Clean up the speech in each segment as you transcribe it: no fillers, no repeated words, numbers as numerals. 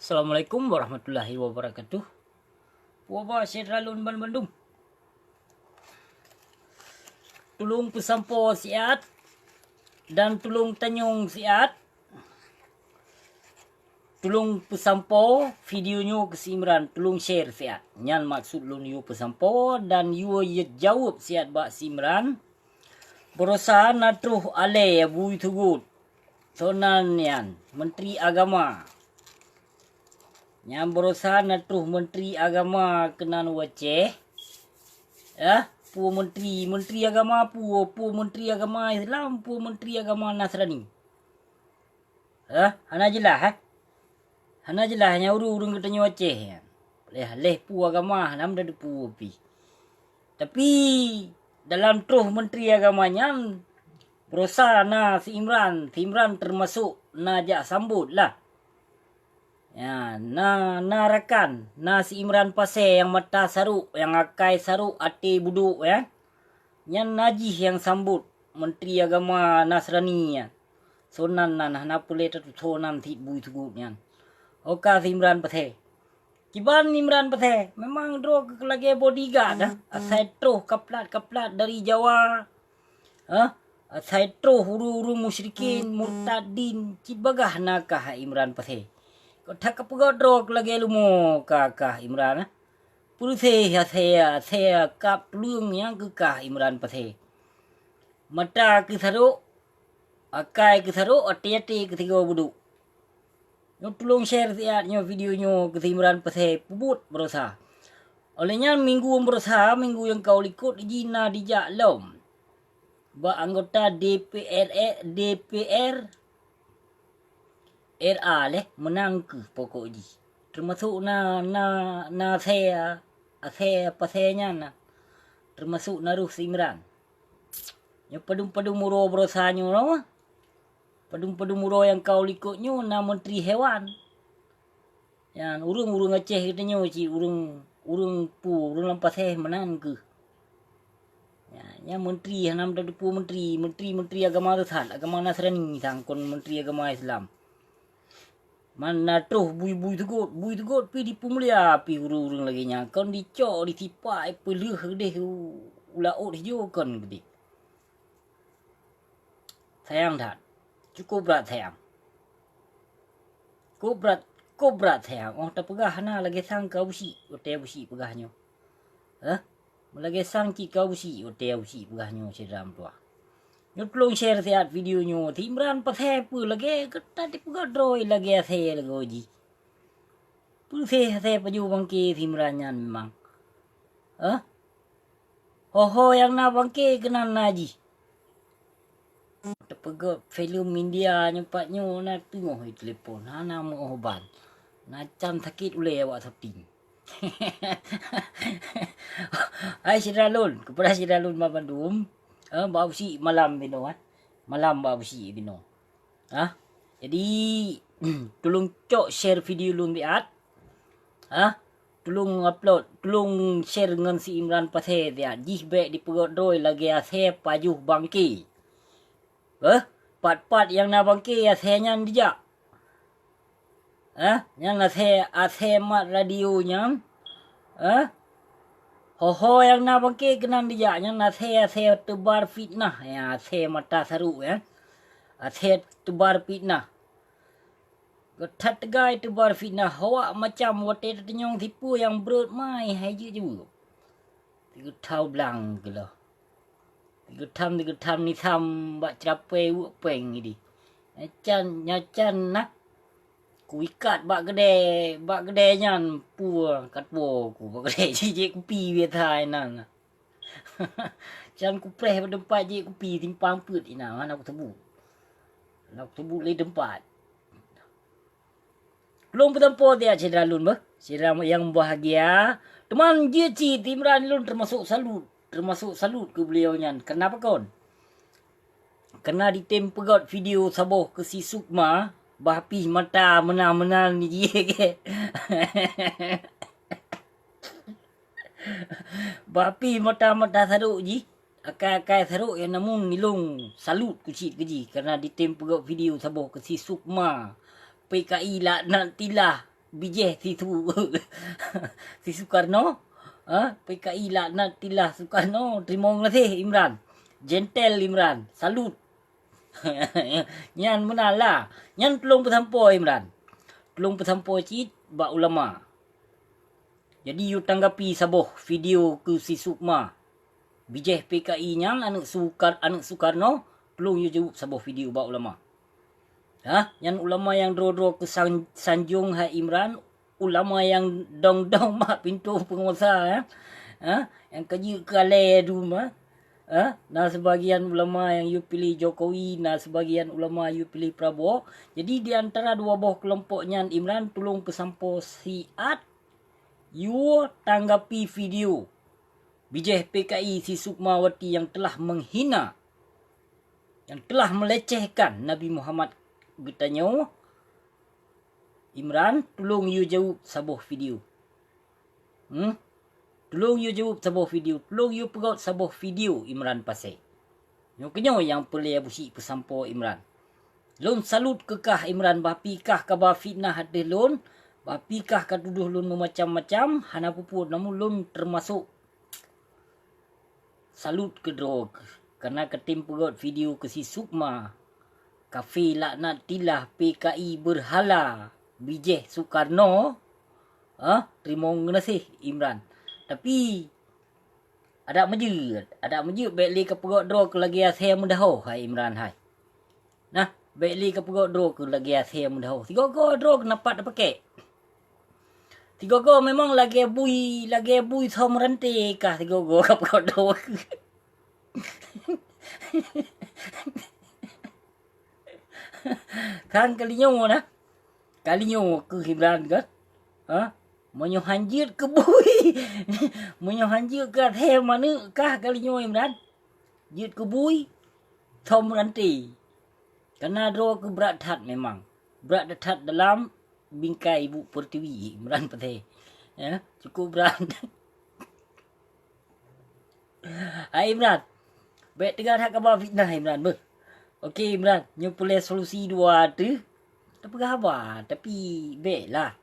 Assalamualaikum warahmatullahi wabarakatuh. Puaba Syedalun Bandung. Tulung pesampo siat dan tulung tanyung siat. Tulung pesampo videonya ke Simran, tulung share siat. Nyan maksud lun yu pesampo dan yu jawab siat bak Simran. Berusaha natruh ale bui tugut. Sonan yan Menteri Agama. Yang berusaha natruh Menteri Agama kenan waceh. Pu Menteri Agama pu Menteri Agama Islam, pu Menteri Agama Nasrani. Hana jelah Hana jelah nya urung katanya waceh. Leh pu agama nam dah pu pi. Tapi dalam truh Menteri Agamanya berusaha na si Imran termasuk najak sambut lah. Ya, na rakan, na si Imran Pasir yang mata saruk, yang akai saruk, ati buduk ya. Yang najih yang sambut Menteri Agama Nasrani ya. Sonan na boleh tu sonan ti bui tugut ya. Oka si Imran Pasir. Kiban Imran Pasir, memang drog lagi bodyguard dah. Asai troh kaplat dari Jawa. Asai troh huru musyrikin, murtadin, kibagah nakah Imran Pasir. Kau tak drog lagi lumo kakah Imran. Pulse saya kap lung yang kekah Imran Pasir. Mata ke saruk, akai ke saruk, ati ketiga buduk. Nyo tolong share siatnya videonya ke Imran Pasir pubut berusaha. Olehnya minggu yang kau likut jina dijak lom. Ba anggota DPR RA leh menang ke pokok ji. Termasuk na saya pasenya na. Termasuk naruh Simran. Yang padung muro berusahanyo no. Padung muro yang kau likutnyo na Menteri Hewan. Yang urung Aceh katanya ci urung lampas menang ke. Ya menteri hanam dah pu menteri agama Tuhan, agama Nasrani sangkon menteri agama Islam. Mana tuh bui tugut pi di pumulia pi urung lagi nya kon dicok ditipai peleuh deh ulaut hijau kon gede. Sayang dah. Cukup berat sayang. Kau berat sayang. Oh tak pegah na lagi sang kau busi, ote busi pegahnya. Lagi sang ki kau busi, ote busi pegahnya sedam tua. Nyo tolong share siat videonya. Imran Pasir pu lagi kita di pegadroi lagi saya lagi oji. Pu saya paju bangke Imran nyan memang. Ho yang na bangke kenan naji. Terpegat film India nyempatnya na tengok telefon. Hana mau obat. Macam sakit ulai awak sapting. Hai Syedalun, kepada Syedalun Bandung. Bau si malam bino Malam bau si bino. Jadi tolong cok share video lun biat. Tolong upload, tolong share dengan si Imran Pasir dia. Jih baik di pegodroi lagi asih pajuh bangki. Part yang na bangki asih nyan dijak. Yang asih mat radio nyan. Ho yang na bangke kenan dia yang na saya tebar fitnah ya saya mata saruk ya. Saya tebar fitnah. Ketat gai tebar fitnah hawa macam wate tenyong tipu yang berat mai haji juga. Tiga tau blang gelo. Tiga tam ni sam bak capai peng ini. Nyacan nak kuikat bak gede nyan pu katbo ku bak gede je ku pi we thai nan. Jan ku preh pada tempat je ku pi timpang put ina mana aku tebu. Nak tebu le tempat. Belum petampo dia Syedalun bah. Syedalun yang bahagia. Teman je ci Imran lun termasuk salut ke beliau nyan. Kenapa kon? Kena ditem pegot video saboh ke si Sukma. Bapi mata menang ni dia ke. Bapi mata saruk ji. Akai saruk yang namun nilung salut kucit keji. Karena ditem pegot video saboh ke si Sukma. PKI lah nak tilah bijih situ si Soekarno. PKI laknat tilah Soekarno. Terima kasih Imran. Gentle Imran. Salut. Nyan menalah. Nyan tolong bersampo Imran. Tolong bersampo cik bak ulama. Jadi you tanggapi saboh video ke si Sukma. Bijih PKI nyan anak Soekarno. Tolong you jawab saboh video bak ulama. Yang ulama yang dro-dro ke Sanjung hai Imran. Ulama yang dong-dong mak pintu penguasa. Yang kerja kalai rumah. Nah sebagian ulama yang you pilih Jokowi, nah sebagian ulama you pilih Prabowo. Jadi di antara dua buah kelompoknya Imran, tolong pesampo siat you tanggapi video bijih PKI si Sukmawati yang telah menghina, yang telah melecehkan Nabi Muhammad. Bertanya Imran, tolong you jawab sabuh video. Tolong you jawab sabuh video. Tolong you pegaut sabuh video Imran pasai. Yo kenyo yang pelih busi pesampo Imran. Lun salut kekah Imran bapi kah kabar fitnah hadeh lun. Bapi kah katuduh lun macam-macam. Hana pupur namun lun termasuk salut ke drog. Karena ketim pegaut video ke si Sukma. Kafe laknat tilah PKI berhala. Bijih Soekarno. Terima kasih Imran. Tapi ada mejut baik li ke perut draw ke lagi asih mudah hai Imran hai. Nah, baik li ke perut draw ke lagi asih mudah. Tiga go draw kenapa dak pakai? Tiga go memang lagi bui sama rantai kah tiga go ke perut draw. Kan kalinya nah. Kalinya ke Imran kan? Menyo hanjir ke bui. Menyo hanjir ke he mana kah kalinya Imran? Jit ke bui. Tom ranti. Karena draw ke berat hat memang. Berat hat dalam bingkai Ibu Pertiwi Imran patih. Ya, cukup berat. Hai Imran. Baik dengar hak khabar fitnah Imran ber. Okey Imran, nyu boleh solusi dua tu. Tak apa tapi baiklah.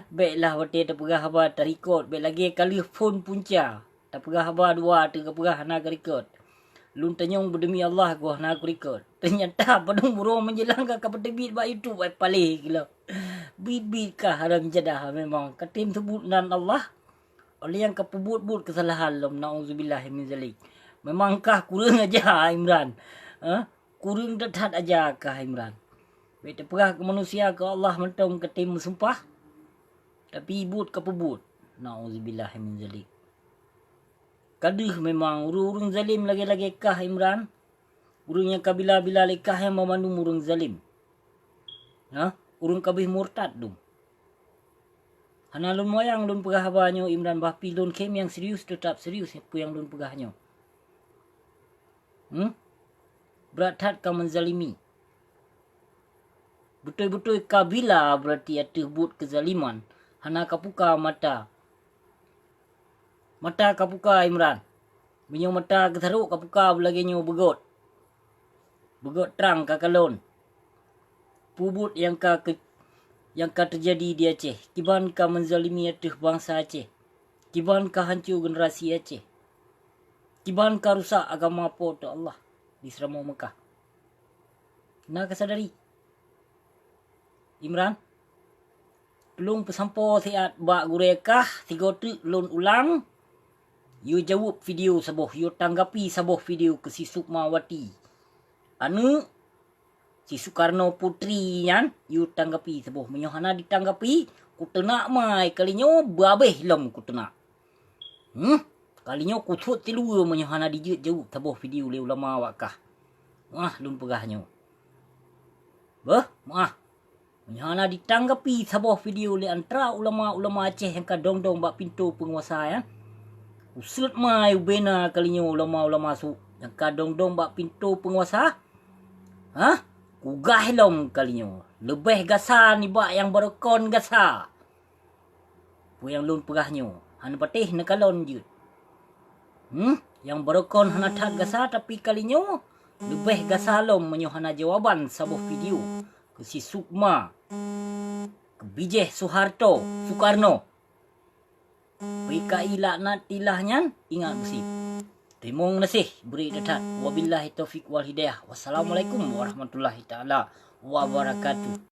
Baiklah waktu tak pernah habar tak record. Baik lagi kali phone punca. Tak pernah habar dua tu ke pernah nak record. Lun tanyong berdemi Allah gua nak record. Ternyata padung burung menjelang ke bit bak YouTube ai palih gila. Bit kah haram jadah memang. Katim sebut nan Allah. Oleh yang kepebut-but kesalahan lam nauzubillah min zalik. Memangkah kurang aja Imran. Kurang dekat aja kah Imran. Baik tak pernah ke manusia ke Allah mentong ketim sumpah. Tapi ibut ke pebut. Na'udzubillah min zalik. Kadih memang urung zalim lagi-lagi kah Imran. Urung yang kabila-bila lekah yang memandung urung zalim. Urung kabih murtad dum. Hana lun moyang lun pegah habanyo Imran bapi lun kem yang serius tetap serius apa yang lun pegahnya. Berat hat kau menzalimi. Betul-betul kabila berarti ada but kezaliman. Hana kapuka mata. Mata kapuka Imran. Binyong mata ketaruk kapuka belaginyo begot. Begot terang kakalon. Pubut yang terjadi di Aceh. Kiban ka menzalimi aduh bangsa Aceh. Kiban ka hancur generasi Aceh. Kiban ka rusak agama poto Allah di Serama Mekah. Nak kesadari Imran. Tolong pesampo siat bak gurekah tiga tu lun ulang. You jawab video saboh, you tanggapi saboh video ke si Sukmawati. Anu si Soekarno putri yan, you tanggapi saboh. Menyohana ditanggapi, ku tenak mai kalinya babeh lam ku tenak. Kalinya ku thut tilu menyohana dijawab saboh video le ulama wakah. Lun pegahnya. Hana ditanggapi sebuah video oleh antara ulama-ulama Aceh yang kadong-dong bak pintu penguasa ya. Usut mai ubena kalinya ulama-ulama su yang kadong-dong bak pintu penguasa. Kugah lom kalinya. Lebih gasa ni bak yang berkon gasa. Pu yang lun pegahnya. Hana patih nakalon jut. Yang berkon hana tak gasa tapi kalinya lebih gasa lom menyohana jawaban sebuah video ke si Sukma. Bijih Soekarno. PKI laknat tilahnya ingat besi. Terima kasih beri dekat. Wabillahi taufiq wal hidayah. Wassalamualaikum warahmatullahi taala wabarakatuh.